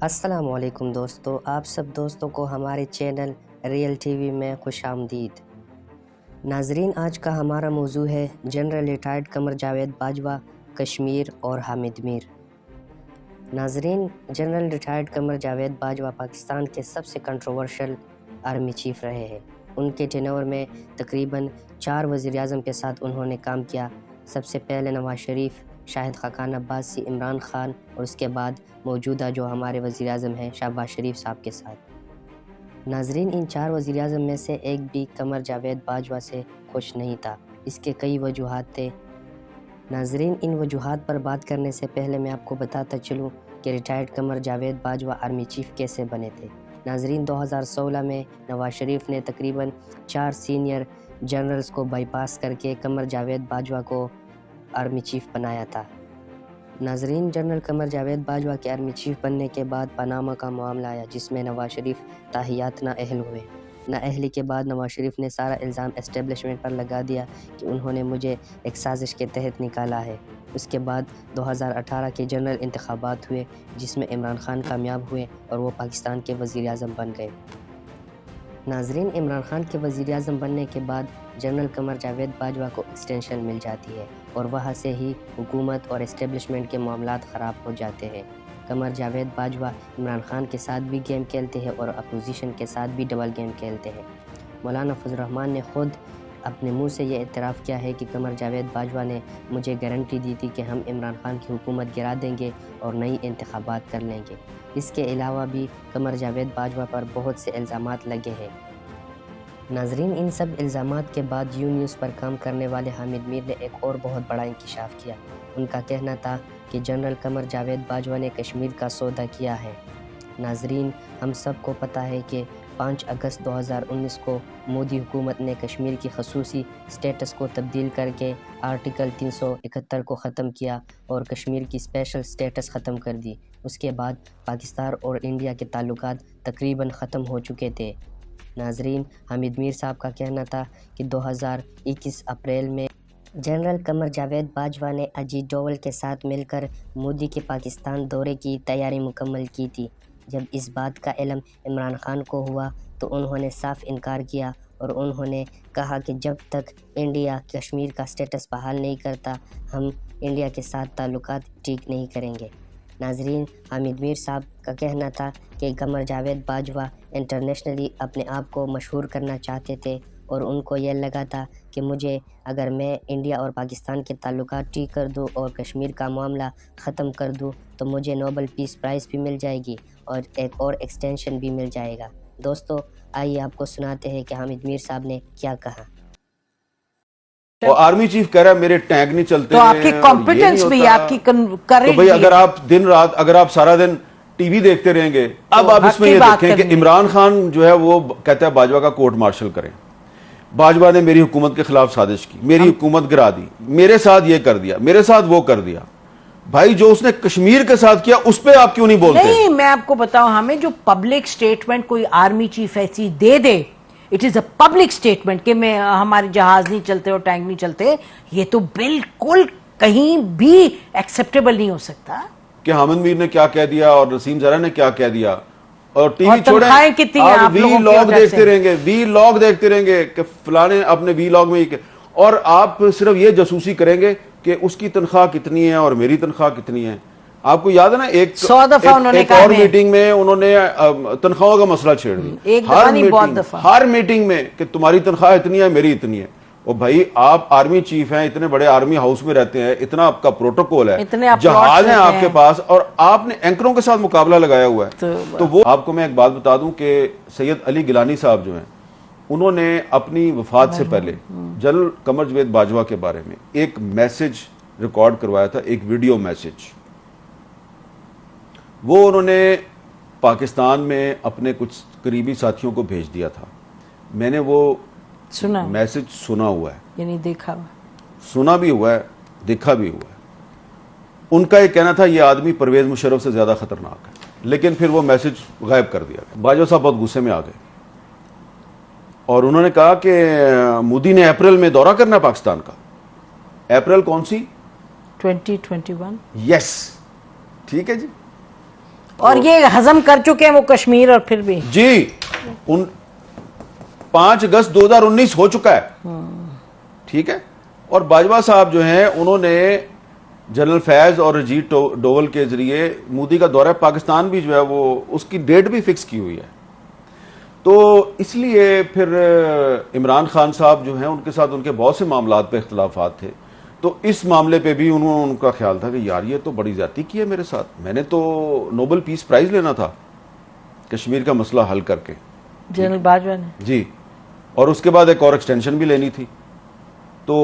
السلام علیکم دوستو، آپ سب دوستوں کو ہمارے چینل ریئل ٹی وی میں خوش آمدید۔ ناظرین، آج کا ہمارا موضوع ہے جنرل ریٹائرڈ قمر جاوید باجوہ، کشمیر اور حامد میر۔ ناظرین، جنرل ریٹائرڈ قمر جاوید باجوہ پاکستان کے سب سے کنٹروورشل آرمی چیف رہے ہیں۔ ان کے ٹینور میں تقریباً 4 وزیر اعظم کے ساتھ انہوں نے کام کیا۔ سب سے پہلے نواز شریف، شاہد خاقان عباسی، عمران خان اور اس کے بعد موجودہ جو ہمارے وزیر اعظم ہیں شہباز شریف صاحب کے ساتھ۔ ناظرین، ان 4 وزیر اعظم میں سے ایک بھی قمر جاوید باجوہ سے خوش نہیں تھا۔ اس کے کئی وجوہات تھے۔ ناظرین، ان وجوہات پر بات کرنے سے پہلے میں آپ کو بتاتا چلوں کہ retired Qamar Javed Bajwa army chief کیسے بنے تھے۔ ناظرین، 2016 میں نواز شریف نے تقریباً 4 سینئر جنرلز کو بائی پاس کر کے قمر جاوید باجوہ کو آرمی چیف بنایا تھا۔ ناظرین، جنرل قمر جاوید باجوہ کے آرمی چیف بننے کے بعد پاناما کا معاملہ آیا، جس میں نواز شریف تاحیات نااہل ہوئے۔ نااہلی کے بعد نواز شریف نے سارا الزام اسٹیبلشمنٹ پر لگا دیا کہ انہوں نے مجھے ایک سازش کے تحت نکالا ہے۔ اس کے بعد 2018 کے جنرل انتخابات ہوئے، جس میں عمران خان کامیاب ہوئے اور وہ پاکستان کے وزیر اعظم بن گئے۔ ناظرین، عمران خان کے وزیر اعظم بننے کے بعد جنرل قمر جاوید باجوہ کو ایکسٹینشن مل جاتی ہے اور وہاں سے ہی حکومت اور اسٹیبلشمنٹ کے معاملات خراب ہو جاتے ہیں۔ قمر جاوید باجوہ عمران خان کے ساتھ بھی گیم کھیلتے ہیں اور اپوزیشن کے ساتھ بھی ڈبل گیم کھیلتے ہیں۔ مولانا فضل الرحمان نے خود اپنے منہ سے یہ اعتراف کیا ہے کہ قمر جاوید باجوہ نے مجھے گارنٹی دی تھی کہ ہم عمران خان کی حکومت گرا دیں گے اور نئی انتخابات کر لیں گے۔ اس کے علاوہ بھی قمر جاوید باجوہ پر بہت سے الزامات لگے ہیں۔ ناظرین، ان سب الزامات کے بعد یو نیوز پر کام کرنے والے حامد میر نے ایک اور بہت بڑا انکشاف کیا۔ ان کا کہنا تھا کہ جنرل قمر جاوید باجوہ نے کشمیر کا سودا کیا ہے۔ ناظرین، ہم سب کو پتہ ہے کہ 5 اگست 2019 کو مودی حکومت نے کشمیر کی خصوصی سٹیٹس کو تبدیل کر کے آرٹیکل 371 کو ختم کیا اور کشمیر کی اسپیشل سٹیٹس ختم کر دی۔ اس کے بعد پاکستان اور انڈیا کے تعلقات تقریباً ختم ہو چکے تھے۔ ناظرین، حامد میر صاحب کا کہنا تھا کہ 2021 اپریل میں جنرل قمر جاوید باجوہ نے اجیت ڈوول کے ساتھ مل کر مودی کے پاکستان دورے کی تیاری مکمل کی تھی۔ جب اس بات کا علم عمران خان کو ہوا تو انہوں نے صاف انکار کیا اور انہوں نے کہا کہ جب تک انڈیا کشمیر کا سٹیٹس بحال نہیں کرتا، ہم انڈیا کے ساتھ تعلقات ٹھیک نہیں کریں گے۔ ناظرین، حامد میر صاحب کا کہنا تھا کہ قمر جاوید باجوہ انٹرنیشنلی اپنے آپ کو مشہور کرنا چاہتے تھے اور ان کو یہ لگا تھا کہ اگر میں انڈیا اور پاکستان کے تعلقات ٹھیک کر دوں اور کشمیر کا معاملہ ختم کر دوں تو مجھے نوبل پیس پرائز بھی مل جائے گی اور ایک اور ایکسٹینشن بھی مل جائے گا۔ دوستو، آئیے آپ کو سناتے ہیں کہ حامد میر صاحب نے کیا کہا۔ اور آرمی چیف کہہ رہا ہے میرے ٹینک نہیں چلتے تو آپ کی کمپیٹنس بھی، آپ کی تو بھئی اگر آپ دن رات، اگر آپ سارا دن ٹی وی دیکھتے رہیں گے، اب آپ اس میں یہ دیکھیں کہ عمران خان جو ہے وہ کہتا ہے باجوہ کا کورٹ مارشل کریں۔ باجوہ نے میری حکومت کے خلاف سازش کی، میری حکومت گرا دی، میرے ساتھ یہ کر دیا، میرے ساتھ وہ کر دیا۔ بھائی جو اس نے کشمیر کے ساتھ کیا اس پہ آپ کیوں نہیں بولتے؟ نہیں، میں آپ کو بتاؤں، ہمیں جو پبلک سٹیٹمنٹ کوئی آرمی چیف ایسی دے دے، it is a public statement کہ ہمارے جہاز نہیں چلتے اور ٹینک نہیں چلتے، یہ تو بالکل کہیں بھی ایکسیپٹیبل نہیں ہو سکتا۔ کہ حامد میر نے کیا کہہ دیا اور نسیم زرہ نے کیا کہہ دیا، اور ٹی وی چھوڑیں، آپ وی لاگ دیکھتے رہیں گے، وی لاگ دیکھتے رہیں گے کہ فلانے اپنے وی لاگ میں اور آپ صرف یہ جاسوسی کریں گے کہ اس کی تنخواہ کتنی ہے اور میری تنخواہ کتنی ہے۔ آپ کو یاد ہے نا ایک اور میٹنگ میں انہوں نے تنخواہوں کا مسئلہ چھیڑ دیا، ہر میٹنگ میں کہ تمہاری تنخواہ اتنی ہے میری اتنی ہے۔ اور بھائی آپ آرمی چیف ہیں، اتنے بڑے آرمی ہاؤس میں رہتے ہیں، اتنا آپ کا پروٹوکول ہے، جہاز ہیں آپ کے پاس اور آپ نے اینکروں کے ساتھ مقابلہ لگایا ہوا ہے۔ تو وہ آپ کو میں ایک بات بتا دوں کہ سید علی گیلانی صاحب جو ہیں، انہوں نے اپنی وفات سے پہلے جنرل قمر جاوید باجوہ کے بارے میں ایک میسج ریکارڈ کروایا تھا، ایک ویڈیو میسج۔ وہ انہوں نے پاکستان میں اپنے کچھ قریبی ساتھیوں کو بھیج دیا تھا۔ میں نے وہ میسج سنا ہوا ہے، یعنی دیکھا ہوا، سنا بھی ہوا ہے، دیکھا بھی ہوا ہے۔ ان کا یہ کہنا تھا یہ آدمی پرویز مشرف سے زیادہ خطرناک ہے، لیکن پھر وہ میسج غائب کر دیا گیا۔ باجوہ صاحب بہت غصے میں آ گئے اور انہوں نے کہا کہ مودی نے اپریل میں دورہ کرنا پاکستان کا۔ اپریل کون سی؟ 2021۔ یس، ٹھیک ہے جی۔ اور یہ ہضم کر چکے ہیں وہ کشمیر اور پھر بھی جی 5 اگست 2019 ہو چکا ہے. ٹھیک ہے. اور باجوہ صاحب جو ہیں انہوں نے جنرل فیض اور اجیت ڈوول کے ذریعے مودی کا دورہ پاکستان بھی جو ہے وہ اس کی ڈیٹ بھی فکس کی ہوئی ہے. تو اس لیے پھر عمران خان صاحب جو ہیں ان کے ساتھ ان کے بہت سے معاملات پہ اختلافات تھے. تو اس معاملے پہ بھی ان کا خیال تھا کہ یار یہ تو بڑی زیادتی کی ہے میرے ساتھ, میں نے تو نوبل پیس پرائز لینا تھا کشمیر کا مسئلہ حل کر کے. جنرل باجوہ نے جی, اور اس کے بعد ایک اور ایکسٹینشن بھی لینی تھی. تو